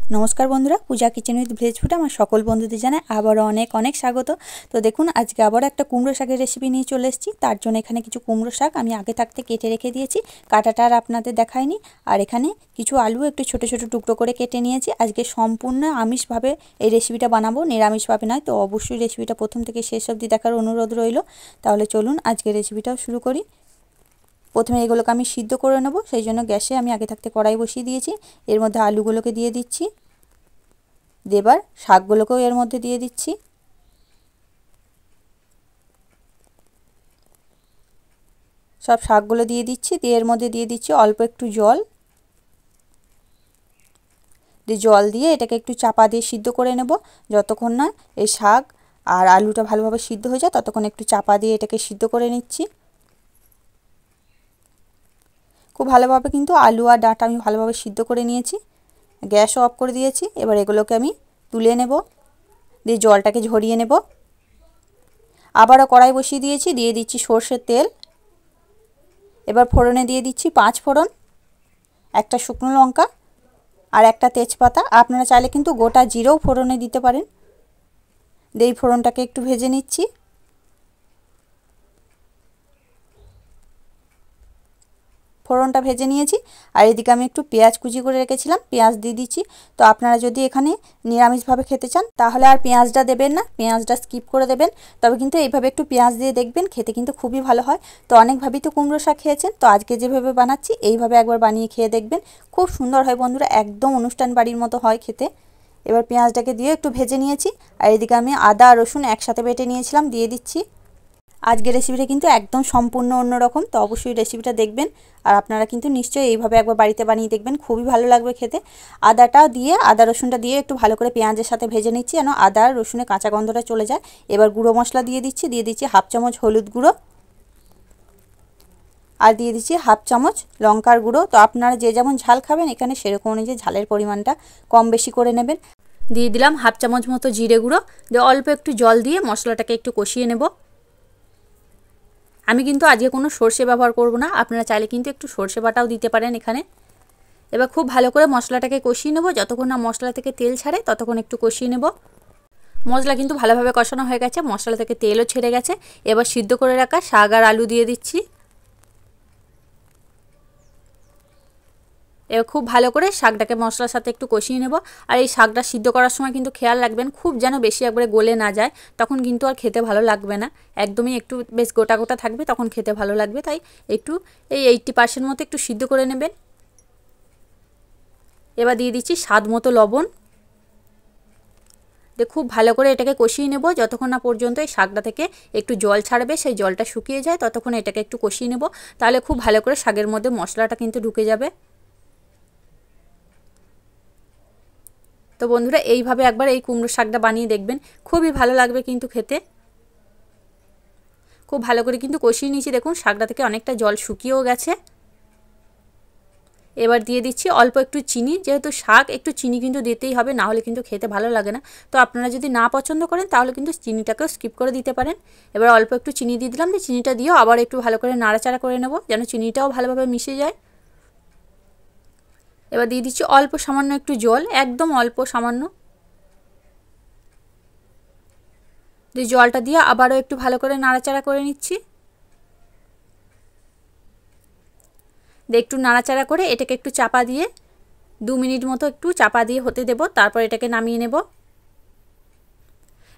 नमस्कार बंधुरा पूजा kitchen with भेज फुड आमार सकल बंधुदेर जानाई आबारो अनेक अनेक स्वागत। तो देखुन आज के आबारो एकटा कुमड़ो शाकेर रेसिपि निये चले एसेछि। तार जोन्नो एखाने किछु कुमड़ो शाक आमि आगे थाकते केटे रेखे दिएछि, काटाटा आर आपनादेर देखाइनि। आर एखाने किछु आलू एकटु छोटो छोटो टुकरो करे केटे निएछि। आजके सम्पूर्ण आमिष भावे एई रेसिपिटा बानाबो, निरामिष भावे नय। तो अवश्यई रेसिपिटा प्रथम थेके शेष अब्दि देखार अनुरोध रइलो। ताहले चलुन आजके रेसिपिटा शुरू करी। प्रथमे एगुलोके आमि सिद्ध करे नेब, सेई जोन्नो ग्यासे आमि आगे थाकते कड़ाई बसिए दिएछि। एर मধ্যে आलूगुलोके दिए दिচ্ছি, देबार शाकगुलोकेও एर मধ্যে दिए दिচ্ছি। सब शाकगुलो दिए दिচ্ছি, দিয়ে এর মধ্যে দিয়ে দিচ্ছি অল্প একটু জল। দিয়ে জল দিয়ে এটাকে একটু চাপা দিয়ে সিদ্ধ করে নেব যতক্ষণ না এই শাক আর আলুটা ভালোভাবে সিদ্ধ হয়ে যায়, ততক্ষণ একটু চাপা দিয়ে এটাকে সিদ্ধ করে নিচ্ছি। খুব ভালোভাবে কিন্তু আলু আর ডাঁটা আমি ভালোভাবে সিদ্ধ করে নিয়েছি। গ্যাস অফ করে দিয়েছি। এবার এগুলোকে আমি তুলে নেব, দিয়ে জলটাকে ঝরিয়ে নেব। আবারও কড়াই বসিয়ে দিয়েছি, দিয়ে দিচ্ছি সরষের তেল। এবার ফোড়নে দিয়ে দিচ্ছি 5 ফোড়ন, একটা শুকনো লঙ্কা আর একটা তেজপাতা। আপনারা চাইলে কিন্তু গোটা জিরেও ফোড়নে দিতে পারেন। দিয়ে এই ফোড়নটাকে একটু ভেজে নিচ্ছি। ফোড়নটা ভেজে নিয়েছি। আর এদিকে আমি একটু পেঁয়াজ কুচি করে রেখেছিলাম, পেঁয়াজ দিয়ে দিচ্ছি। তো আপনারা যদি এখানে নিরামিষভাবে খেতে চান তাহলে আর পেঁয়াজটা দেবেন না, পেঁয়াজটা স্কিপ করে দেবেন। তবে কিন্তু এইভাবে একটু পেঁয়াজ দিয়ে দেখবেন, খেতে কিন্তু খুবই ভালো হয়। তো অনেকভাবেই তো কুমড়ো শাক খেয়েছেন, তো আজকে যেভাবে বানাচ্ছি এইভাবে একবার বানিয়ে খেয়ে দেখবেন, খুব সুন্দর হয় বন্ধুরা, একদম অনুষ্ঠান বাড়ির মতো হয় খেতে। এবার পেঁয়াজটাকে দিয়ে একটু ভেজে নিয়েছি। আর এদিকে আমি আদা আর রসুন একসাথে বেটে নিয়েছিলাম, দিয়ে দিচ্ছি। আজকের রেসিপিটা কিন্তু একদম সম্পূর্ণ অন্যরকম। তো অবশ্যই রেসিপিটা দেখবেন আর আপনারা কিন্তু নিশ্চয়ই এইভাবে একবার বাড়িতে বানিয়ে দেখবেন, খুবই ভালো লাগবে খেতে। আদাটা দিয়ে আদা রসুনটা দিয়ে একটু ভালো করে পেঁয়াজের সাথে ভেজে নিচ্ছি, যেন আদা আর রসুনের কাঁচা গন্ধটা চলে যায়। এবার গুঁড়ো মশলা দিয়ে দিচ্ছি, হাফ চামচ হলুদ গুঁড়ো আর দিয়ে দিচ্ছি হাফ চামচ লঙ্কার গুঁড়ো। তো আপনারা যে যেমন ঝাল খাবেন এখানে সেরকম অনুযায়ী ঝালের পরিমাণটা কম বেশি করে নেবেন। দিয়ে দিলাম হাফ চামচ মতো জিরে গুঁড়ো, দিয়ে অল্প একটু জল দিয়ে মশলাটাকে একটু কষিয়ে নেব। আমি কিন্তু আজকে কোনো সরষে ব্যবহার করব না, আপনারা চাইলে কিন্তু একটু সরষে বাটাও দিতে পারেন এখানে। এবার খুব ভালো করে মশলাটাকে কষিয়ে নেব, যতক্ষণ না মশলা থেকে তেল ছাড়ে ততক্ষণ একটু কষিয়ে নেব। মশলা কিন্তু ভালোভাবে কষানো হয়ে গেছে, মশলা থেকে তেলও ছেড়ে গেছে। এবার সিদ্ধ করে রাখা শাক আর আলু দিয়ে দিচ্ছি। এবার খুব ভালো করে শাকটাকে মশলার সাথে একটু কষিয়ে নেব। আর এই শাকটা সিদ্ধ করার সময় কিন্তু খেয়াল রাখবেন, খুব যেন বেশি একবারে গলে না যায়, তখন কিন্তু আর খেতে ভালো লাগবে না। একদমই একটু বেশ গোটা গোটা থাকবে, তখন খেতে ভালো লাগবে। তাই একটু এই 80% মতো একটু সিদ্ধ করে নেবেন। এবার দিয়ে দিচ্ছি স্বাদ মতো লবণ। দিয়ে খুব ভালো করে এটাকে কষিয়ে নেব যতক্ষণ না পর্যন্ত এই শাকটা থেকে একটু জল ছাড়বে, সেই জলটা শুকিয়ে যায়, ততক্ষণ এটাকে একটু কষিয়ে নেব। তাহলে খুব ভালো করে শাকের মধ্যে মশলাটা কিন্তু ঢুকে যাবে। তো বন্ধুরা এইভাবে একবার এই কুমড়ো শাকটা বানিয়ে দেখবেন, খুবই ভালো লাগবে কিন্তু খেতে। খুব ভালো করে কিন্তু কষিয়ে নিয়েছি, দেখুন শাকটা থেকে অনেকটা জল শুকিয়েও গেছে। এবার দিয়ে দিচ্ছি অল্প একটু চিনি, যেহেতু শাক একটু চিনি কিন্তু দিতেই হবে, না হলে কিন্তু খেতে ভালো লাগে না। তো আপনারা যদি না পছন্দ করেন তাহলে কিন্তু চিনিটাকেও স্কিপ করে দিতে পারেন। এবার অল্প একটু চিনি দিয়ে দিলাম, দিয়ে চিনিটা দিয়েও আবার একটু ভালো করে নাড়াচাড়া করে নেব, যেন চিনিটাও ভালোভাবে মিশে যায়। এবার দিয়ে দিচ্ছি অল্প সামান্য একটু জল, একদম অল্প সামান্য। দিয়ে জলটা দিয়ে আবারও একটু ভালো করে নাড়াচাড়া করে নিচ্ছি। দিয়ে একটু নাড়াচাড়া করে এটাকে একটু চাপা দিয়ে 2 মিনিট মতো একটু চাপা দিয়ে হতে দেব, তারপর এটাকে নামিয়ে নেব।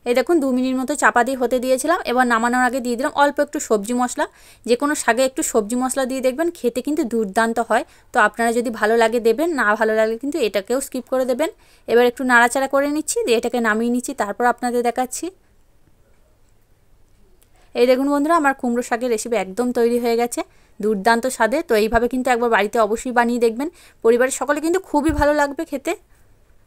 এই দেখুন 2 মিনিট মতো চাপা দিয়ে হতে দিয়েছিলাম। এবার নামানোর আগে দিয়ে দিলাম অল্প একটু সবজি মশলা। যে কোনো শাকে একটু সবজি মশলা দিয়ে দেখবেন, খেতে কিন্তু দুর্দান্ত হয়। তো আপনারা যদি ভালো লাগে দেবেন, না ভালো লাগলে কিন্তু এটাকেও স্কিপ করে দেবেন। এবার একটু নাড়াচাড়া করে নিচ্ছি, দিয়ে এটাকে নামিয়ে নিচ্ছি, তারপর আপনাদের দেখাচ্ছি। এই দেখুন বন্ধুরা, আমার কুমড়ো শাকের রেসিপি একদম তৈরি হয়ে গেছে, দুর্দান্ত স্বাদে। তো এইভাবে কিন্তু একবার বাড়িতে অবশ্যই বানিয়ে দেখবেন, পরিবারের সকলে কিন্তু খুবই ভালো লাগবে খেতে।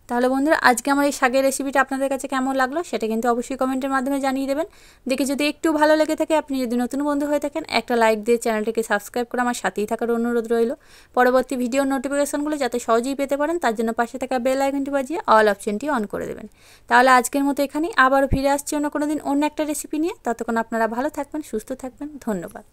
তাহলে বন্ধুরা আজকে আমার এই শাকের রেসিপিটা আপনাদের কাছে কেমন লাগলো সেটা কিন্তু অবশ্যই কমেন্টের মাধ্যমে জানিয়ে দেবেন। দেখে যদি একটু ভালো লেগে থাকে, আপনি যদি নতুন বন্ধু হয়ে থাকেন, একটা লাইক দিয়ে চ্যানেলটিকে সাবস্ক্রাইব করে আমার সাথেই থাকার অনুরোধ রইল। পরবর্তী ভিডিওর নোটিফিকেশনগুলো যাতে সহজেই পেতে পারেন, তার জন্য পাশে থাকা বেল আইকনটি বাজিয়ে অল অপশনটি অন করে দেবেন। তাহলে আজকের মতো এখানেই, আবারও ফিরে আসছি অন্য কোনো দিন অন্য একটা রেসিপি নিয়ে। ততক্ষণ আপনারা ভালো থাকবেন, সুস্থ থাকবেন। ধন্যবাদ।